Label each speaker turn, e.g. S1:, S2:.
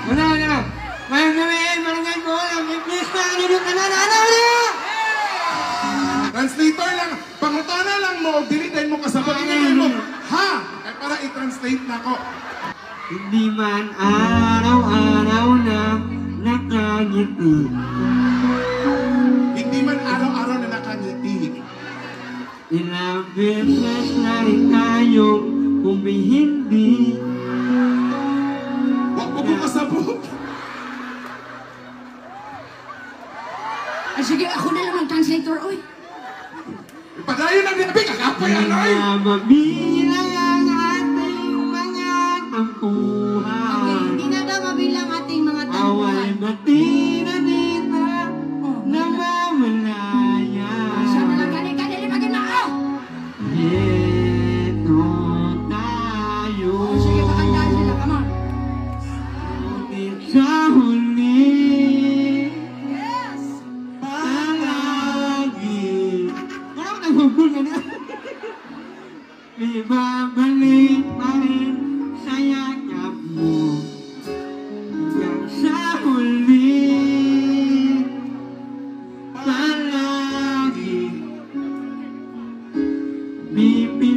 S1: Wala na. Mayang gawin, barangay ko, please na, nilip ka na,
S2: Translator lang, pangutana lang mo, dilitin mo kasabot, inigay mo, ha? Eh, para i-translate na ko.
S1: Hindi man araw-araw na nakangiti.
S2: Hindi man araw-araw na nakangiti.
S1: Ilang beses na rin tayong humihindi.
S2: Huwag mo kong kasabot.
S3: Ay, sige, ako na lang ang translator, oy.
S2: Padayon ang nabing, akapay anoy!
S1: Mabilang ang ating mga tampuhan.
S3: Okay, hindi na daw mabilang ating mga
S1: Away
S3: tampuhan.
S1: batira dito
S3: Oh,
S1: na mamalaya.
S3: siya na lang kani-kani pagin na, oh!
S1: Dito tayo.
S3: Oh, sige, pakandaan sila, come on.
S1: Ngunit sa huli,
S3: Yes!
S1: palagi. Parang nagbubul ka na. May babalik pa rin sa yakap mo. Hanggang sa huli, palagi. Pipiliin